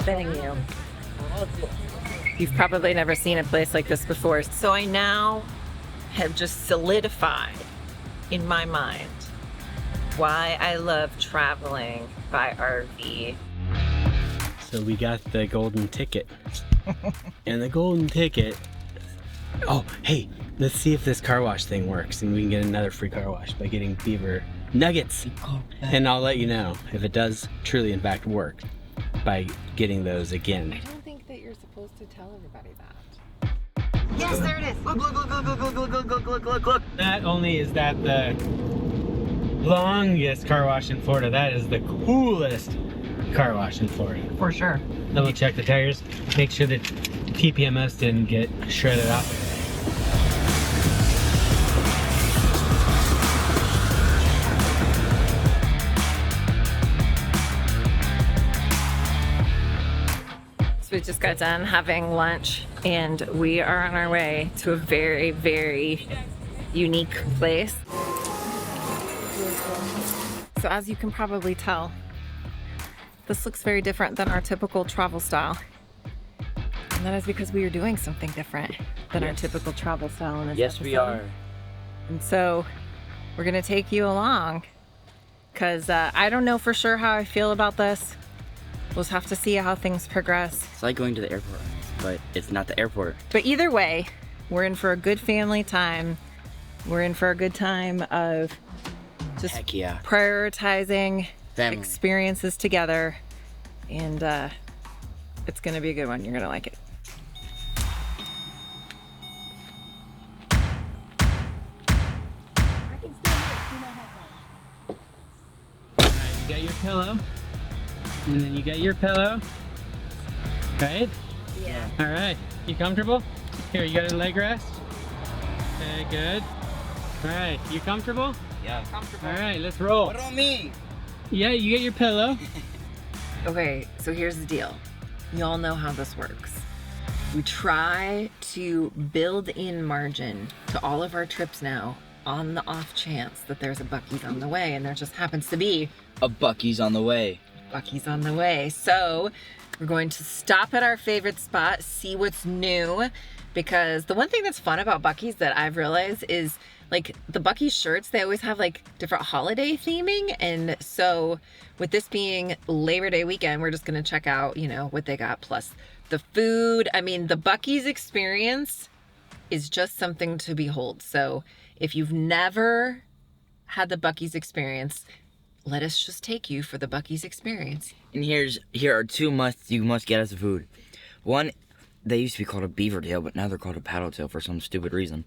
venue. You've probably never seen a place like this before. So I now have just solidified in my mind why I love traveling by RV. So we got the golden ticket. And the golden ticket. Oh, hey, let's see if this car wash thing works and we can get another free car wash by getting beaver nuggets. And I'll let you know if it does truly in fact work by getting those again. I don't think that you're supposed to tell everybody that. Yes, there it is. Look, look, look, look, look, look, look, look, look, look, look, look. Not only is that the longest car wash in Florida, that is the coolest car wash in Florida. For sure. Double check the tires, make sure that TPMS didn't get shredded off. So we just got done having lunch and we are on our way to a very, very unique place. So as you can probably tell, this looks very different than our typical travel style. And that is because we are doing something different than our typical travel style in this Yes, we episode. are. And so we're gonna take you along because I don't know for sure how I feel about this. We'll just have to see how things progress. It's like going to the airport, but it's not the airport. But either way, we're in for a good family time. We're in for a good time of just Heck yeah. prioritizing Family. experiences together. And it's gonna be a good one. You're gonna like it. Alright, you got your pillow. And then you got your pillow. Right? Yeah. Alright, you comfortable? Here, you got a leg rest? Okay, good. Alright, you comfortable? Yeah. Comfortable. Alright, let's roll. What on me? Yeah, you get your pillow. Okay, so here's the deal. Y'all know how this works. We try to build in margin to all of our trips now on the off chance that there's a Buc-ee's on the way, and there just happens to be A Buc-ee's on the way. Buc-ee's on the way. So we're going to stop at our favorite spot, see what's new, because the one thing that's fun about Buc-ee's that I've realized is like the Buc-ee's shirts, they always have like different holiday theming. And so with this being Labor Day weekend, we're just gonna check out, you know, what they got, plus the food. I mean, the Buc-ee's experience is just something to behold. So if you've never had the Buc-ee's experience, let us just take you for the Buc-ee's experience. And here are two you must get as a food. One, they used to be called a beaver tail, but now they're called a paddle tail for some stupid reason.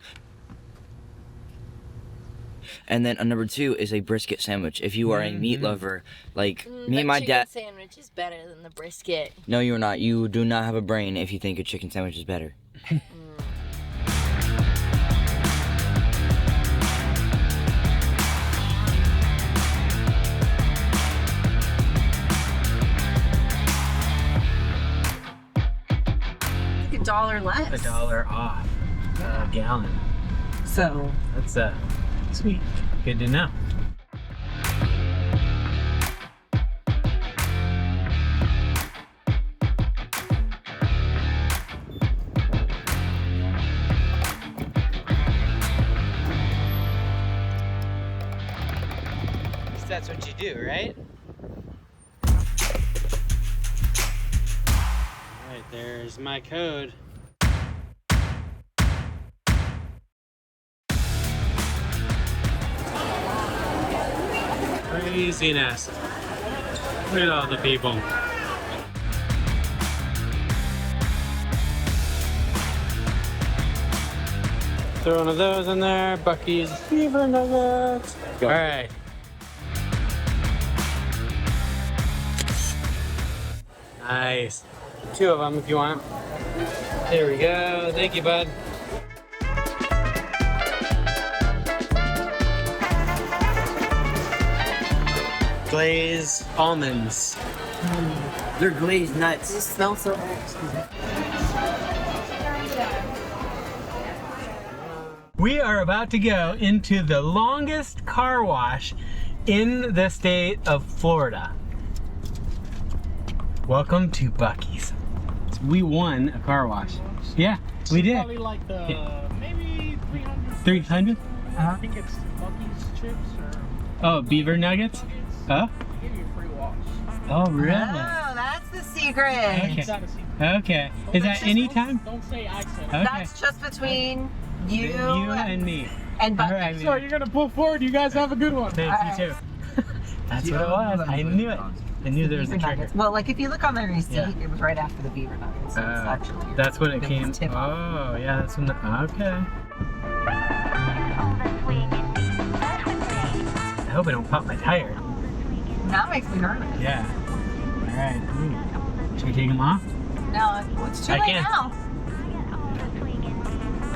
And then number two is a brisket sandwich. If you are a meat lover, like me and my dad. Chicken sandwich is better than the brisket. No, you're not. You do not have a brain if you think a chicken sandwich is better. $1 less. $1 off a gallon. So That's sweet. Good to know. That's what you do, right? Alright, there's my code. Craziness. Look at all the people. Throw one of those in there. Buc-ee's beaver nuggets. Alright. Nice. 2 of them if you want. There we go. Thank you, bud. Glazed almonds. They're glazed nuts. it smells so good. We are about to go into the longest car wash in the state of Florida. Welcome to Buc-ee's. We won a car wash. Yeah, we did. Probably like the maybe 300. 300? I think it's Buc-ee's chips or Oh, beaver nuggets? Huh? they give you a free wash. Oh, really? Oh, that's the secret. Okay. It's not a secret. Okay. Is that any time? Don't say I said it. Okay. That's just between you, You and me. and All Buc-ee. right, So you're gonna pull forward. You guys have a good one. thanks, you too. That's what it was. I knew it. I knew there was a Beaver trigger. nuggets. Well, like if you look on the receipt, Yeah. it was right after the beaver nuggets. So it's actually That's when it was came. tip off. Oh, yeah, that's when the. Okay. I hope I don't pop my tire. That makes me nervous. Yeah. All right. Should we take them off? No, it's too I late can't. now.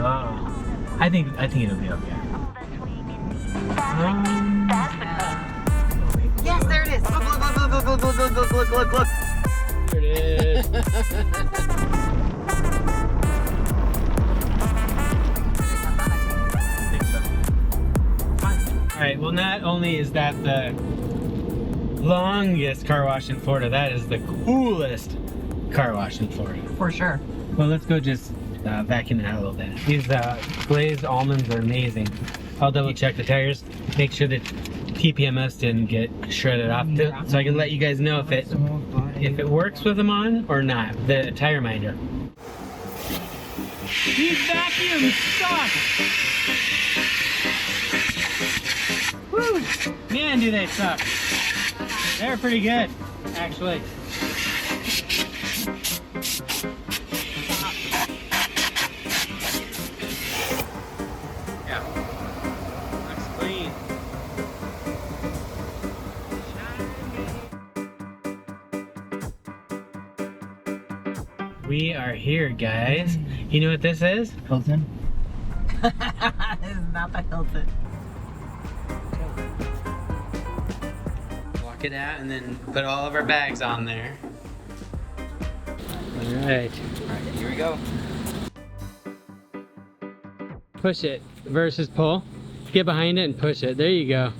Oh. I think it'll be okay. Yes, there it is. Look, look, look, look, look, look, look, look, look, look, look. There it is. I think so. Fine. All right. Well, not only is that the longest car wash in Florida, that is the coolest car wash in Florida. For sure. Well, let's go just vacuum it out a little bit. These glazed almonds are amazing. I'll double check the tires, make sure that TPMS didn't get shredded off, so I can let you guys know if it works with them on or not. The tire minder. These vacuums suck. Woo! Man, do they suck. They're pretty good, actually. Yeah. Looks clean. We are here, guys. You know what this is? Hilton? This is not the Hilton. Walk it out and then put all of our bags on there. Alright. Alright, here we go. Push it versus pull. Get behind it and push it. There you go.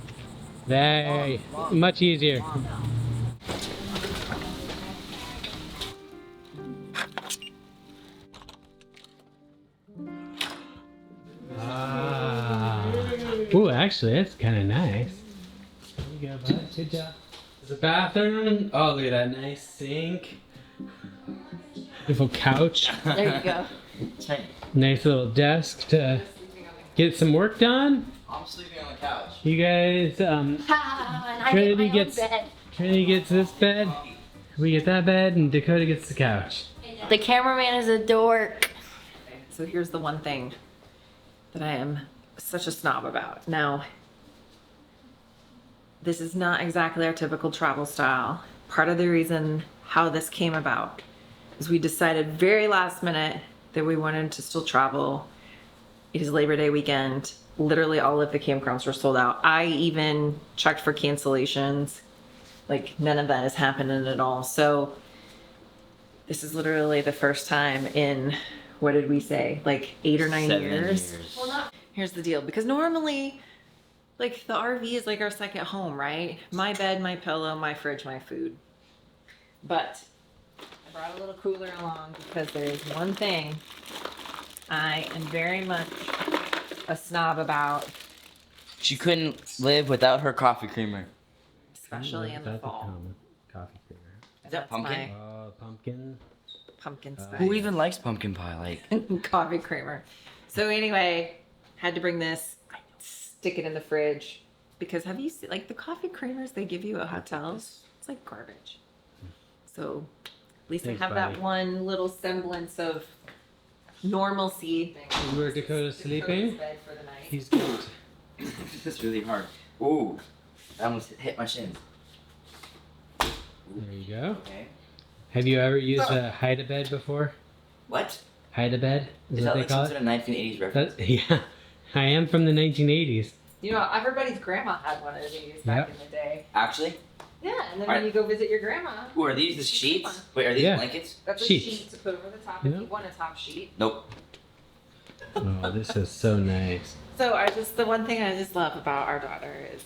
Very much easier. Ooh, actually, that's kind of nice. There you go, bud. Good job. There's a bathroom. Oh, look at that nice sink. Beautiful couch. There you go. Nice little desk to get some work done. I'm sleeping on the couch. You guys, Ha, and I Trinity get my own bed. Trinity gets this bed. We get that bed, and Dakota gets the couch. The cameraman is a dork. So here's the one thing that I am such a snob about. Now, this is not exactly our typical travel style. Part of the reason how this came about is we decided very last minute that we wanted to still travel. It is Labor Day weekend. Literally all of the campgrounds were sold out. I even checked for cancellations. Like none of that is happening at all. So this is literally the first time in, what did we say? Like 8 or 9 years. Well, not. Here's the deal, because normally, like the RV is like our second home, right? My bed, my pillow, my fridge, my food. But I brought a little cooler along because there is one thing I am very much a snob about, She couldn't live without her coffee creamer. especially in the fall. Coffee creamer. Is that That's pumpkin? Oh, pumpkin. Pumpkin spice. Who even likes pumpkin pie? Like, Coffee creamer. So anyway, had to bring this, stick it in the fridge, because have you seen, like the coffee creamers they give you at hotels? It's like garbage. So at least Thanks, I have buddy. that one little semblance of normalcy. Where Dakota's sleeping? Bed for the night. He's good. this is really hard. Ooh, I almost hit my shins. There you go. Okay. Have you ever used a hide-a-bed before? What? Hide-a-bed? Is that like some sort of 1980s reference? Yeah. I am from the 1980s. You know, everybody's grandma had one of these back Yep. in the day. Actually? Yeah, and then Are- when you go visit your grandma, Ooh, are these the sheets? Wait, are these Yeah. blankets? that's a Sheets. sheet to put over the top Yeah. if you want a top sheet. Nope. Oh, this is so nice. So the one thing I just love about our daughter is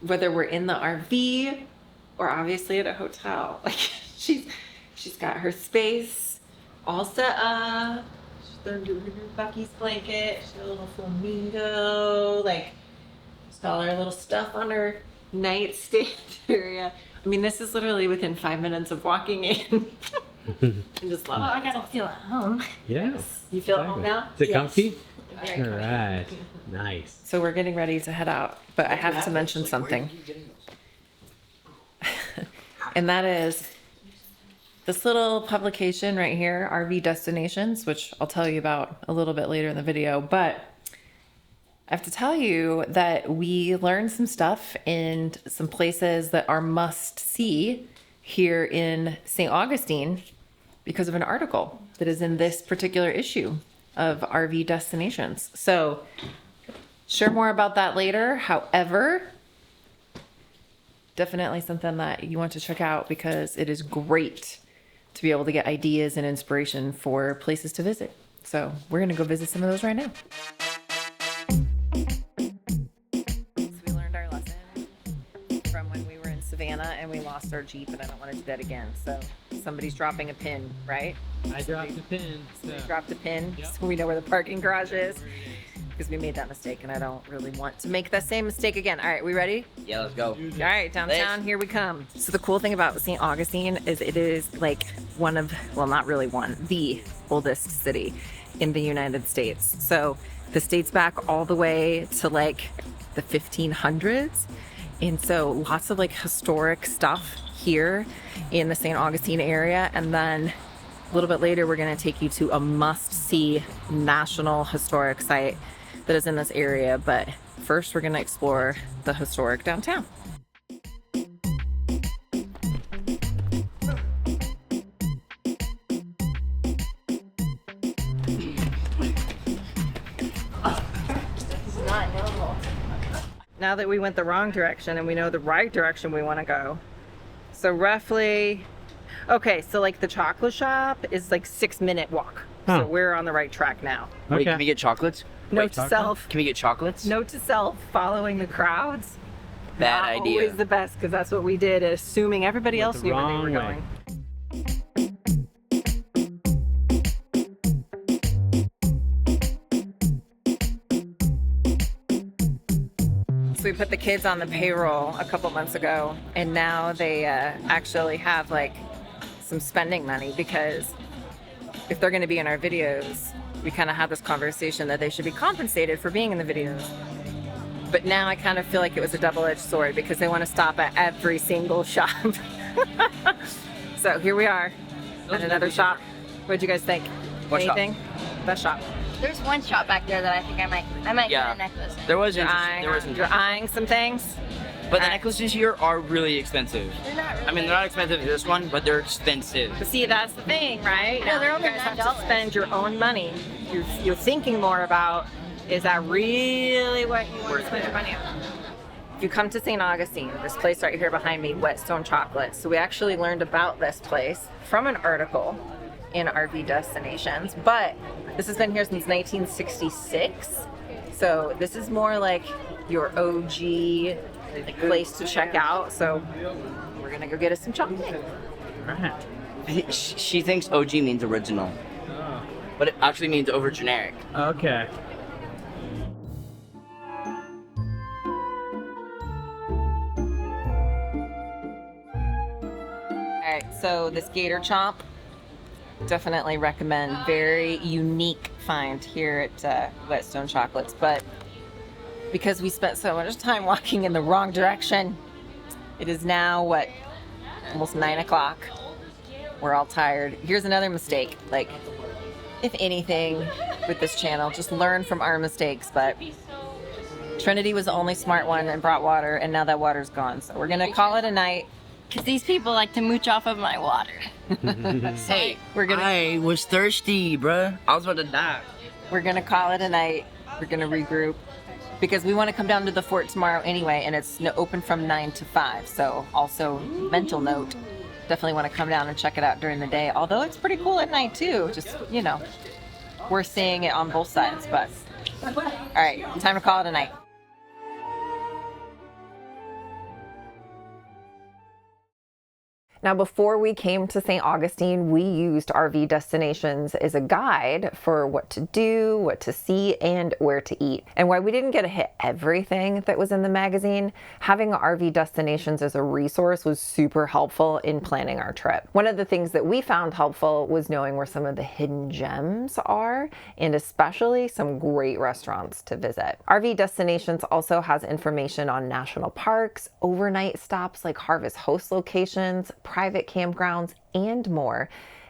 whether we're in the RV or obviously at a hotel, like She's got her space all set up. She's gonna do her Buc-ee's blanket. She's got a little flamingo. Like, she's got all her little stuff on her nightstand area. I mean, this is literally within 5 minutes of walking in. I just love I it. gotta feel at home. Yeah. You feel at home now? Is it Yes. comfy? Very All comfy. right. Nice. So we're getting ready to head out, but I have to mention something. And that is this little publication right here, RV Destinations, which I'll tell you about a little bit later in the video. But I have to tell you that we learned some stuff in some places that are must see here in St. Augustine because of an article that is in this particular issue of RV Destinations. So share more about that later. However, definitely something that you want to check out because it is great to be able to get ideas and inspiration for places to visit. So we're gonna go visit some of those right now. So we learned our lesson from when we were in Savannah and we lost our Jeep, and I don't want to do that again. So somebody's dropping a pin, right? I dropped the pin. We dropped a pin so we know where the parking garage is because we made that mistake and I don't really want to make that same mistake again. All right, we ready? Yeah, let's go. All right, downtown, here we come. So the cool thing about St. Augustine is it is like one of, well, not really one, the oldest city in the United States. So this dates back all the way to like the 1500s. And so lots of like historic stuff here in the St. Augustine area. And then a little bit later, we're gonna take you to a must-see national historic site that is in this area. But first, we're gonna explore the historic downtown. Not normal. Now that we went the wrong direction and we know the right direction we wanna go. So roughly, okay, so like the chocolate shop is like 6-minute walk. Huh. So we're on the right track now. Wait, can we get chocolates? Note to self, Can we get chocolates? note to self, following the crowds. Bad Not idea. always the best, because that's what we did, assuming everybody Went else the knew where they were wrong way. going. So we put the kids on the payroll a couple months ago, and now they actually have like some spending money, because if they're going to be in our videos, we kind of had this conversation that they should be compensated for being in the videos. But now I kind of feel like it was a double-edged sword because they want to stop at every single shop. So here we are at another shop. What'd you guys think? What shop? Anything? That shop. There's one shop back there that I think I might Yeah. get a necklace. There was You're interest. eyeing, There was you're interest. eyeing some things. But the Alright. necklaces here are really expensive. They're not really. I mean, they're not expensive as this one, but they're expensive. But see, that's the thing, right? No, Now they're you only guys have to $9. spend your own money. You're thinking more about, is that really what you want to spend your money on? If you come to St. Augustine, this place right here behind me, Wetstone Chocolate. So we actually learned about this place from an article in RV Destinations, but this has been here since 1966. So this is more like your OG place to check out. So we're gonna go get us some chocolate. Right. She thinks OG means original, but it actually means over generic. Okay. All right, so this gator chomp, definitely recommend. Very unique find here at Wetstone Chocolates, but because we spent so much time walking in the wrong direction, it is now what, almost 9 o'clock. We're all tired. Here's another mistake. Like, if anything with this channel, just learn from our mistakes. But Trinity was the only smart one and brought water, and now that water's gone. So we're gonna call it a night. Because these people like to mooch off of my water. Hey, We're gonna I was thirsty, bruh. I was about to die. We're gonna call it a night. We're gonna regroup because we want to come down to the fort tomorrow anyway, and it's open from 9 to 5. So also mental note, definitely want to come down and check it out during the day. Although it's pretty cool at night too. Just, you know, we're seeing it on both sides. But all right, time to call it a night. Now, before we came to St. Augustine, we used RV Destinations as a guide for what to do, what to see, and where to eat. And while we didn't get to hit everything that was in the magazine, having RV Destinations as a resource was super helpful in planning our trip. One of the things that we found helpful was knowing where some of the hidden gems are, and especially some great restaurants to visit. RV Destinations also has information on national parks, overnight stops like Harvest Host locations, private campgrounds, and more.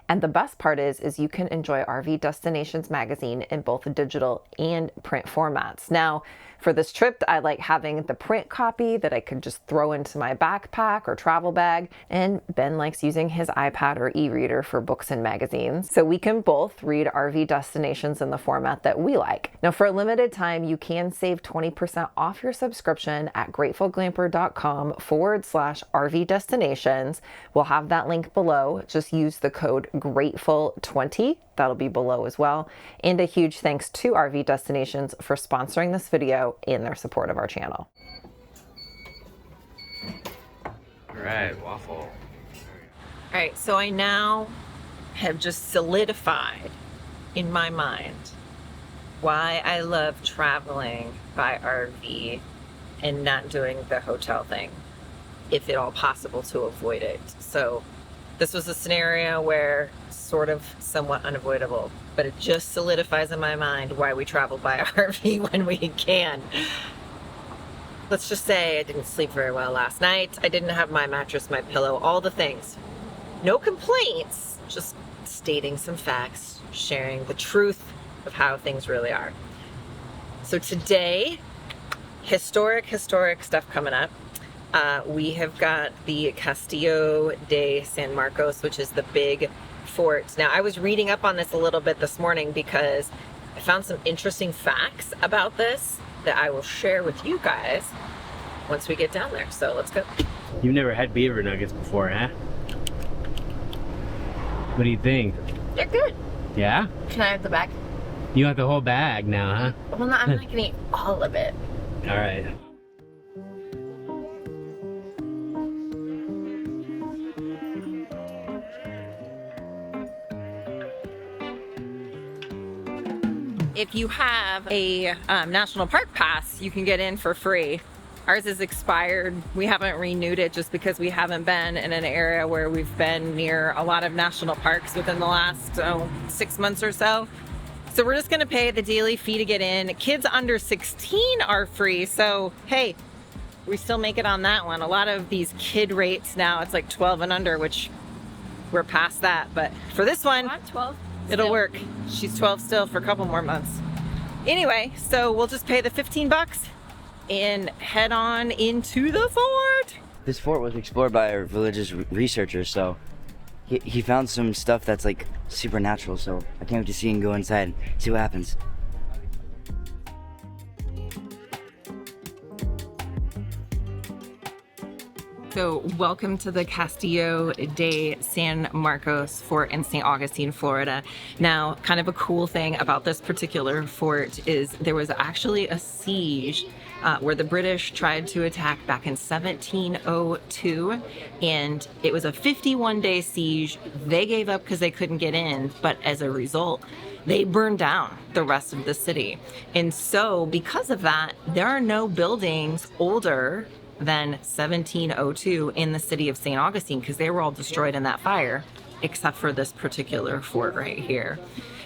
And the best part is you can enjoy RV Destinations magazine in both digital and print formats. Now, for this trip, I like having the print copy that I could just throw into my backpack or travel bag, and Ben likes using his iPad or e-reader for books and magazines. So we can both read RV Destinations in the format that we like. Now, for a limited time, you can save 20% off your subscription at gratefulglamper.com/RV Destinations. We'll have that link below. Just use the code GRATEFUL20. That'll be below as well. And a huge thanks to RV Destinations for sponsoring this video and their support of our channel. All right, waffle. All right, so I now have just solidified in my mind why I love traveling by RV and not doing the hotel thing, if at all possible to avoid it. So this was a scenario where sort of somewhat unavoidable, but it just solidifies in my mind why we travel by RV when we can. Let's just say I didn't sleep very well last night. I didn't have my mattress, my pillow, all the things. No complaints, just stating some facts, sharing the truth of how things really are. So today, historic stuff coming up. We have got the Castillo de San Marcos, which is the big fort. Now, I was reading up on this a little bit this morning because I found some interesting facts about this that I will share with you guys once we get down there. So let's go. You've never had beaver nuggets before, huh? What do you think? They're good. Yeah? Can I have the bag? You want the whole bag now, huh? Well, no, I'm not gonna eat all of it. All right. If you have a national park pass, you can get in for free. Ours is expired. We haven't renewed it just because we haven't been in an area where we've been near a lot of national parks within the last 6 months or so. So we're just gonna pay the daily fee to get in. Kids under 16 are free, so hey, we still make it on that one. A lot of these kid rates now, it's like 12 and under, which we're past that. But for this one, I'm 12. it'll work. She's 12 still for a couple more months. Anyway, so we'll just pay the 15 bucks and head on into the fort. This fort was explored by a religious researcher, so he found some stuff that's like supernatural, so I can't wait to see and go inside and see what happens. So welcome to the Castillo de San Marcos fort in St. Augustine, Florida. Now, kind of a cool thing about this particular fort is there was actually a siege where the British tried to attack back in 1702, and it was a 51-day siege. They gave up because they couldn't get in, but as a result, they burned down the rest of the city. And so because of that, there are no buildings older than 1702 in the city of St. Augustine because they were all destroyed in that fire, except for this particular fort right here.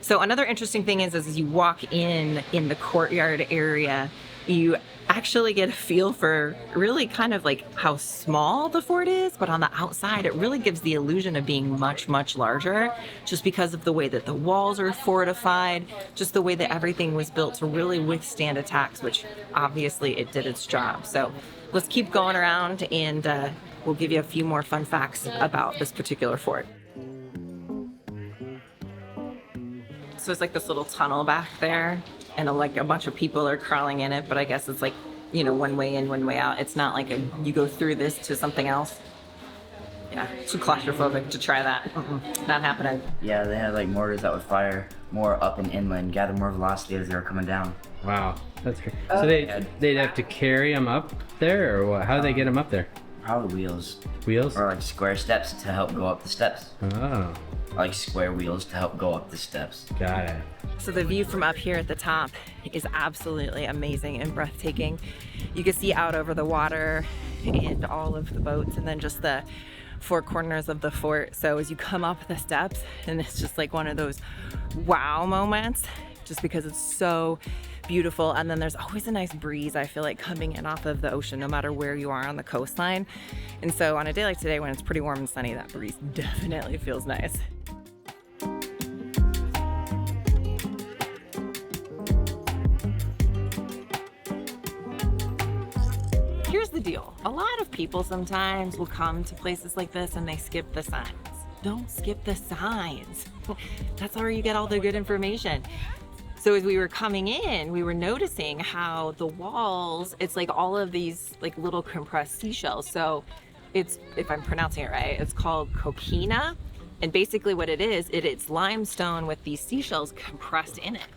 So another interesting thing is as you walk in the courtyard area, you actually get a feel for really kind of like how small the fort is, but on the outside it really gives the illusion of being much larger, just because of the way that the walls are fortified, just the way that everything was built to really withstand attacks, which obviously it did its job. So let's keep going around and we'll give you a few more fun facts about this particular fort. So it's like this little tunnel back there, and like a bunch of people are crawling in it, but I guess it's like, you know, one way in, one way out. It's not like you go through this to something else. Yeah, too claustrophobic to try that. Not happening. Yeah, they had like mortars that would fire more up and inland, gather more velocity as they were coming down. Wow, that's great. So they'd have to carry them up there, or what? How do they get them up there? Probably wheels. Wheels? Or like square steps to help go up the steps. Oh, Like square wheels to help go up the steps. got it. So the view from up here at the top is absolutely amazing and breathtaking. You can see out over the water and all of the boats, and then just the four corners of the fort. So as you come up the steps, and it's just like one of those wow moments, just because it's so beautiful. And then there's always a nice breeze, I feel like, coming in off of the ocean, no matter where you are on the coastline. And so on a day like today, when it's pretty warm and sunny, that breeze definitely feels nice. Here's the deal. A lot of people sometimes will come to places like this and they skip the signs. Don't skip the signs. That's where you get all the good information. So as we were coming in, we were noticing how the walls, it's like all of these like little compressed seashells. So it's, if I'm pronouncing it right, it's called coquina. And basically what it is, it's limestone with these seashells compressed in it.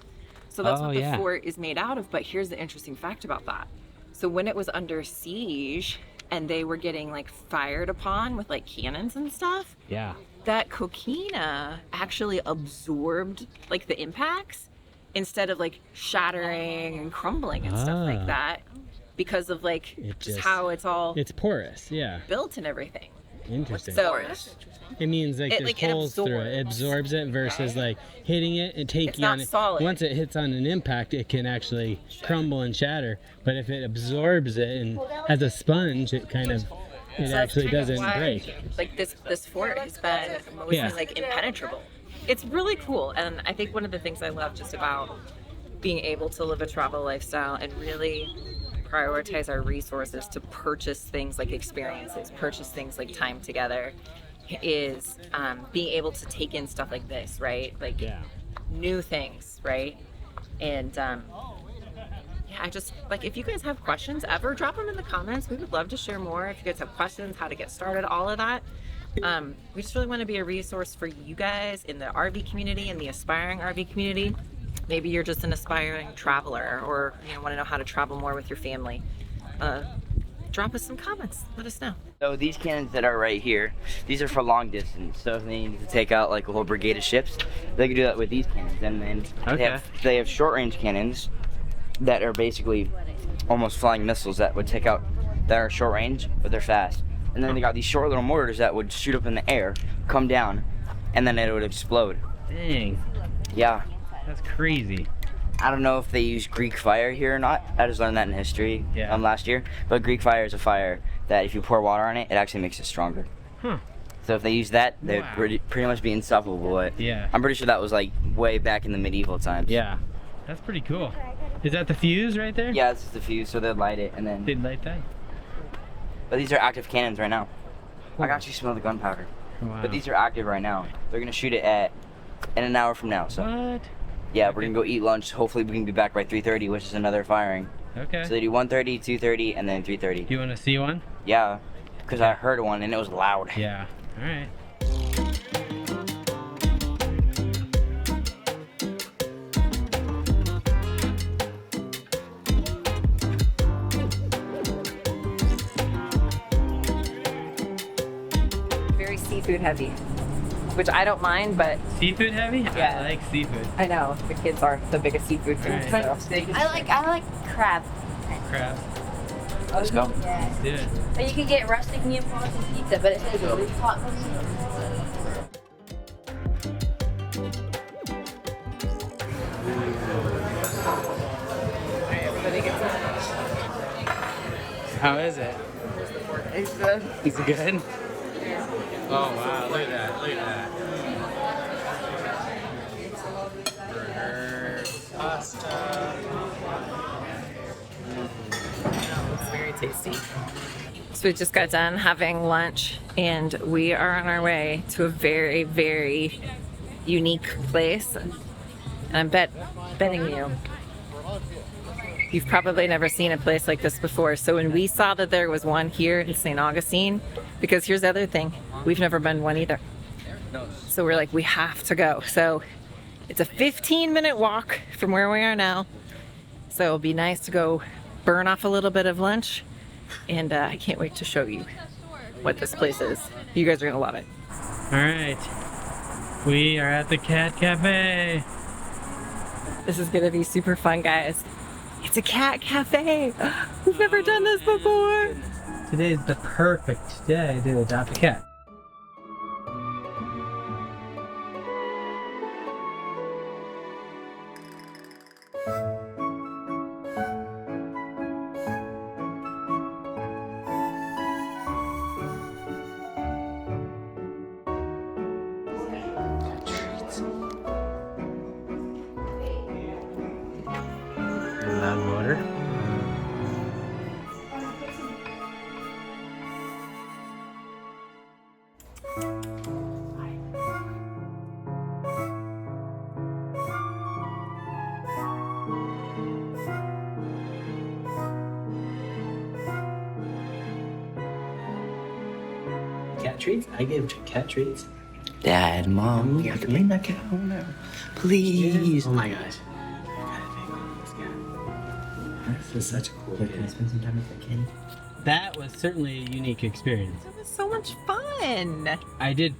So that's what the fort is made out of. But here's the interesting fact about that. So when it was under siege and they were getting like fired upon with like cannons and stuff, Yeah. that coquina actually absorbed like the impacts instead of like shattering and crumbling and stuff like that, because of like just how it's all It's porous, yeah. built and everything. Interesting. So It means like It, there's like, it holes through it. It absorbs it versus like hitting it and taking not on it. solid. Once it hits on an impact, it can actually crumble and shatter. But if it absorbs it and as a sponge, it kind of it So that's actually kind of doesn't why, break. Like this fort has been mostly like impenetrable. It's really cool, and I think one of the things I love just about being able to live a travel lifestyle and really prioritize our resources to purchase things like experiences, purchase things like time together, is being able to take in stuff like this, right? Like new things, right? And I just like, if you guys have questions ever, drop them in the comments. We would love to share more. If you guys have questions, how to get started, all of that. We just really want to be a resource for you guys in the RV community and the aspiring RV community. Maybe you're just an aspiring traveler, or want to know how to travel more with your family. Drop us some comments. Let us know. So these cannons that are right here, these are for long distance. So if they need to take out like a whole brigade of ships, they can do that with these cannons. And then they have short range cannons that are basically almost flying missiles that would take out, that are short range, but they're fast. And then they got these short little mortars that would shoot up in the air, come down, and then it would explode. Dang, Yeah. that's crazy. I don't know if they use Greek fire here or not. I just learned that in history last year. But Greek fire is a fire that if you pour water on it, it actually makes it stronger. So if they use that, they'd pretty much be unstoppable. But I'm pretty sure that was like way back in the medieval times. Yeah, that's pretty cool. Is that the fuse right there? Yeah, this is the fuse, so they'd light it and then... They'd light that? But these are active cannons right now. I can actually smell the gunpowder. Wow. But these are active right now. They're gonna shoot it in an hour from now. So What? yeah, we're gonna go eat lunch. Hopefully we can be back by 3:30, which is another firing. Okay. So they do 1:30, 2:30, and then 3:30. Do you want to see one? Yeah, because I heard one and it was loud. Yeah. All right. Very seafood heavy, which I don't mind, but Seafood heavy? Yeah. I like seafood. I know the kids are the biggest seafood fans. Right. So. I like crab. Crab. Let's go. Yeah. Let's do it. But you can get rustic meatballs and pizza, but it says roof hot. How is it? It's good. Is it good? Oh wow, look at that, look at that. Burger, pasta. It's very tasty. So we just got done having lunch and we are on our way to a very, very unique place. And I'm betting you've probably never seen a place like this before. So when we saw that there was one here in St. Augustine, because here's the other thing, we've never been one either. So we're like, we have to go. So it's a 15-minute walk from where we are now. So it'll be nice to go burn off a little bit of lunch. And I can't wait to show you. what this place is. You guys are gonna love it. All right. We are at the Cat Cafe. This is gonna be super fun, guys. It's a cat cafe. We've never done this before. Today is the perfect day to adopt a cat. Loud motor. Cat treats? I give cat treats. Dad, Mom, we have to bring that cat home now. Please. Oh my gosh. I gotta take one of this cat. This is such a cool Can I kid. spend some time with the kid? That was certainly a unique experience. It was so much fun. I did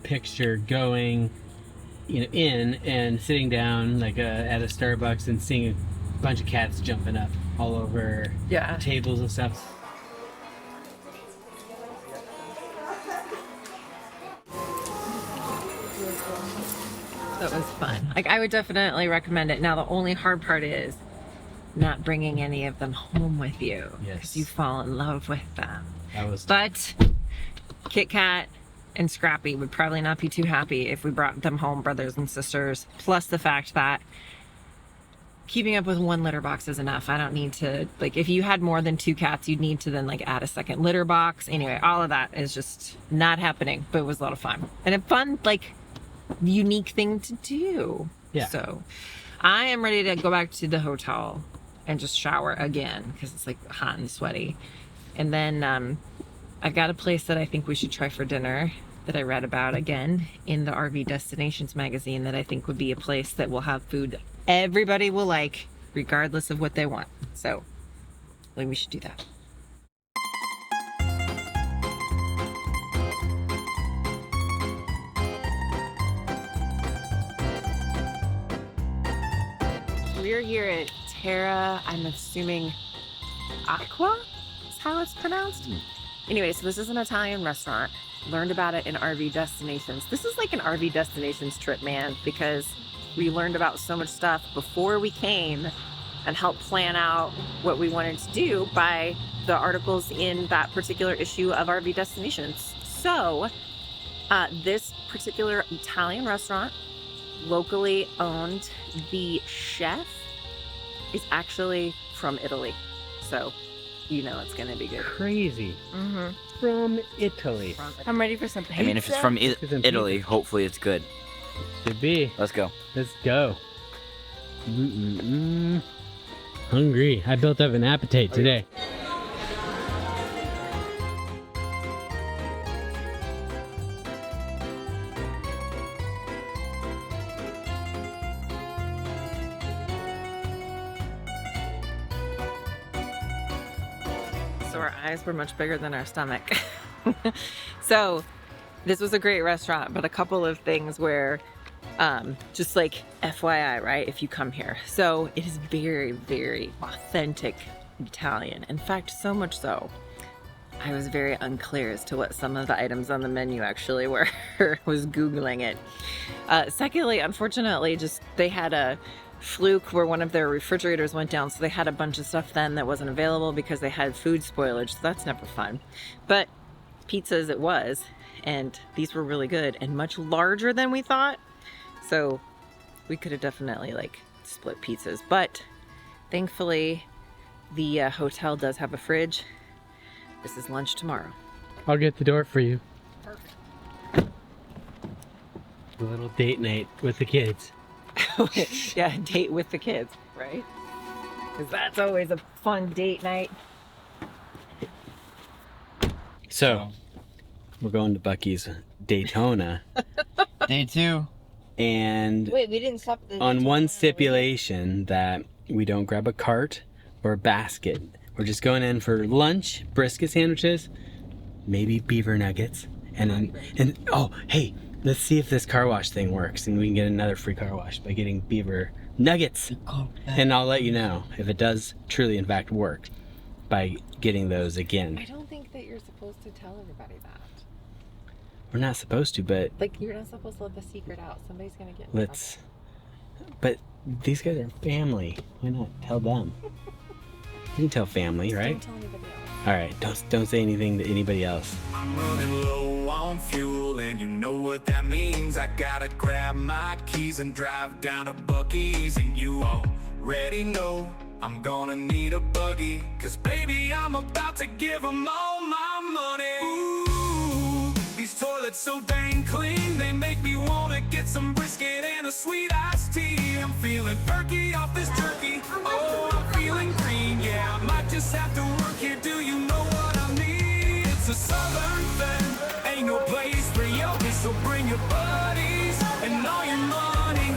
picture going, in and sitting down like at a Starbucks and seeing a bunch of cats jumping up all over Yeah. tables and stuff. That was fun. Like, I would definitely recommend it. Now, the only hard part is not bringing any of them home with you. Yes. Because you fall in love with them. That was But Kit Kat and Scrappy would probably not be too happy if we brought them home, brothers and sisters. Plus the fact that keeping up with one litter box is enough. I don't need to, like, if you had more than 2 cats, you'd need to then, like, add a second litter box. Anyway, all of that is just not happening, but it was a lot of fun. And a fun, like, unique thing to do. Yeah. So I am ready to go back to the hotel and just shower again because it's, like, hot and sweaty. And then I've got a place that I think we should try for dinner that I read about again in the RV Destinations magazine that I think would be a place that will have food everybody will like, regardless of what they want. So I think we should do that. We're here at Terra, I'm assuming Aqua is how it's pronounced. Anyway, so this is an Italian restaurant. Learned about it in RV Destinations. This is like an RV Destinations trip, man, because we learned about so much stuff before we came and helped plan out what we wanted to do by the articles in that particular issue of RV Destinations. So this particular Italian restaurant, locally owned, the chef is actually from Italy. So you know it's gonna be good. crazy. Mm-hmm. From Italy. I'm ready for some pizza. I mean, if it's from Some Italy, pizza. hopefully it's good. Should be. Let's go. Let's go. Hungry. I built up an appetite today. So our eyes were much bigger than our stomach. So this was a great restaurant, but a couple of things where just like FYI, right, if you come here. So it is very, very authentic Italian. In fact, so much so, I was very unclear as to what some of the items on the menu actually were. Was Googling it. Secondly, unfortunately, just they had a fluke where one of their refrigerators went down, so they had a bunch of stuff then that wasn't available because they had food spoilage, so that's never fun. But pizza as it was, and these were really good and much larger than we thought, so we could have definitely like split pizzas. But thankfully the hotel does have a fridge. This is lunch tomorrow. I'll get the door for you. Perfect. A little date night with the kids. Yeah, date with the kids, right? Because that's always a fun date night. So, we're going to Buc-ee's Daytona. Day 2. And Wait, we didn't stop the. on one stipulation that we don't grab a cart or a basket. We're just going in for lunch, brisket sandwiches, maybe beaver nuggets, and oh, hey, let's see if this car wash thing works, and we can get another free car wash by getting beaver nuggets. And I'll let you know if it does truly, in fact, work by getting those again. I don't think that you're supposed to tell everybody that. We're not supposed to, but Like, you're not supposed to let the secret out. Somebody's gonna get in let's. But these guys are family. Why not tell them? You can tell family, trouble. right? Don't tell anybody else. All right, don't say anything to anybody else. I'm running low on fuel, and you know what that means. I gotta grab my keys and drive down to Buc-ee's, and you already know I'm gonna need a buggy, 'cause baby, I'm about to give them all my money. Ooh, these toilets so dang clean, they make me wanna get some brisket and a sweet iced tea. I'm feeling perky off this turkey, oh, I'm feeling green, yeah, I might just have to work here, do you know what I need? It's a southern thing, ain't no place for yogi, so bring your buddies and all your money.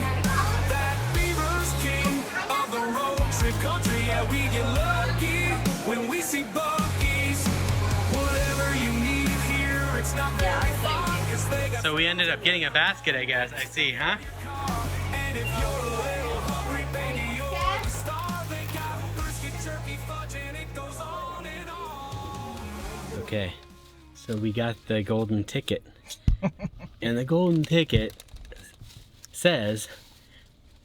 That beaver's king of the road trip country, yeah, we get lucky when we see Buc-ee's. Whatever you need here, it's not very far, 'cause they got. So we ended up getting a basket, I guess. I see, huh? And if you're a little hungry, baby, you're a star. They got brisket, turkey, fudge, and it goes on and on. Okay, so we got the golden ticket. And the golden ticket says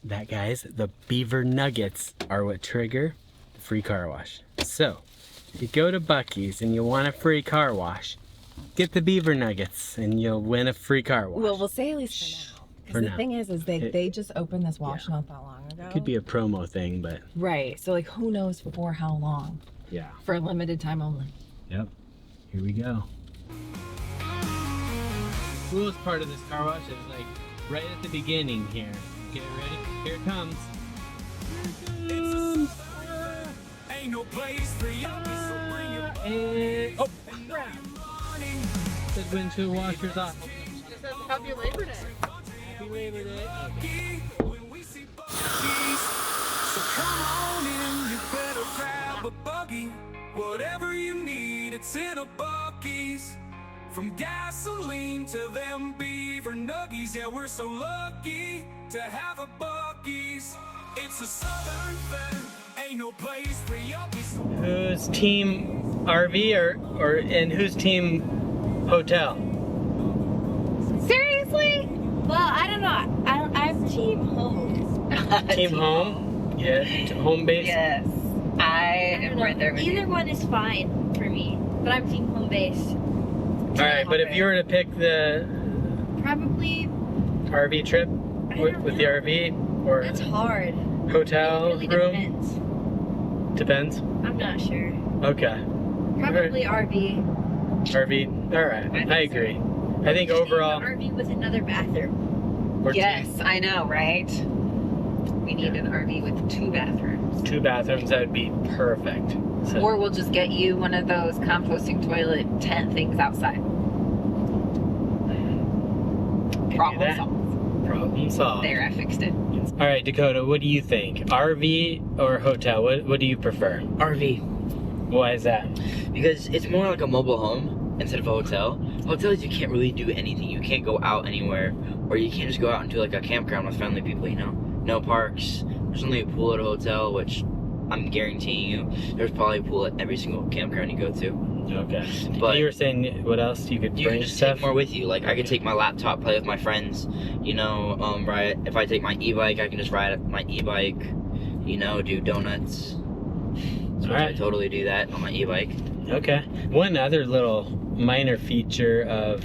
that, guys, the beaver nuggets are what trigger the free car wash. So, if you go to Buc-ee's and you want a free car wash, get the beaver nuggets and you'll win a free car wash. Well, we'll say at least for now. For Because the now. thing is It- they just opened this wash not that long ago. Could be a promo thing, but Right. So, like, who knows for how long? yeah. For a limited time only. Yep. Here we go. Coolest part of this car wash is like right at the beginning here. Get ready? Here it comes. Ain't no place for yogi, so bring your And oh, crap. the windshield washer's off. Happy Labor Day. Happy Labor Day. When we see Buc-ee's, so come on in, you better grab a buggy. Whatever you need, it's in a Buc-ee's. From gasoline to them beaver nuggies, yeah, we're so lucky to have a Buc-ee's. It's a southern thing, ain't no place for yuppies. Who's team RV or and who's team hotel? Seriously? Well, I don't know. I'm team home. Team home? Yeah. Home base? Yes. I am right there with Either you. one is fine for me, but I'm team home base. Alright, but if you were to pick the Probably. RV trip I don't with the know. RV or It's hard. hotel It really room? depends. Depends. I'm not sure. Okay. Probably RV. RV. Alright. I agree. I think overall RV with another bathroom. we're Yes, I know, right? We need an RV with 2 bathrooms. 2 bathrooms, that would be perfect. So, Or we'll just get you one of those composting toilet tent things outside. can do Problem that. solved. Problem solved. There, I fixed it. Alright, Dakota, what do you think? RV or hotel? What do you prefer? RV, Why is that? because it's more like a mobile home instead of a hotel. Hotels, you can't really do anything. You can't go out anywhere, or you can't just go out into like a campground with friendly people, you know? No parks. There's only a pool at a hotel, which I'm guaranteeing you, there's probably a pool at every single campground you go to. Okay. But you were saying what else you could you bring can just stuff? take more with you. Like I could take my laptop, play with my friends. You know, ride. If I take my e-bike, I can just ride my e-bike. You know, do donuts. So I Alright. totally do that on my e-bike. Okay. One other little minor feature of,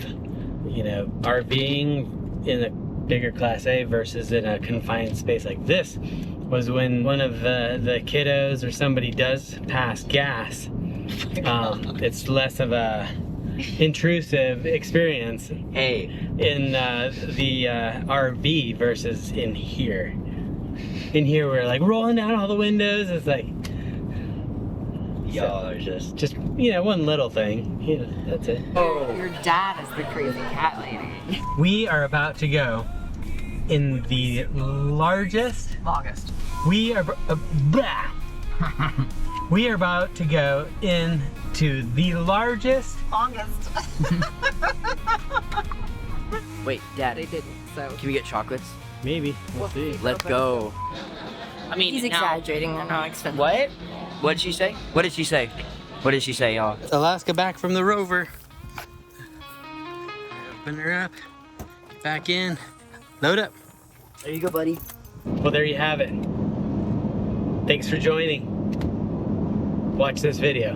RVing in a bigger Class A versus in a confined space like this was when one of the kiddos or somebody does pass gas. It's less of a intrusive experience Hey, in the RV versus in here. In here, we're like rolling down all the windows. It's like y'all are just one little thing. That's it. Your dad is the crazy cat lady. We are about to go in the largest. August. We are. Blah. We are about to go into the largest. Longest. Wait, Dad, They didn't, so. can we get chocolates? Maybe, we'll see. Let's go. I mean, He's now- exaggerating on how expensive. What? What did she say? What did she say? What did she say, y'all? Alaska back from the rover. Open her up. Get back in. Load up. There you go, buddy. Well, there you have it. Thanks for joining. Watch this video.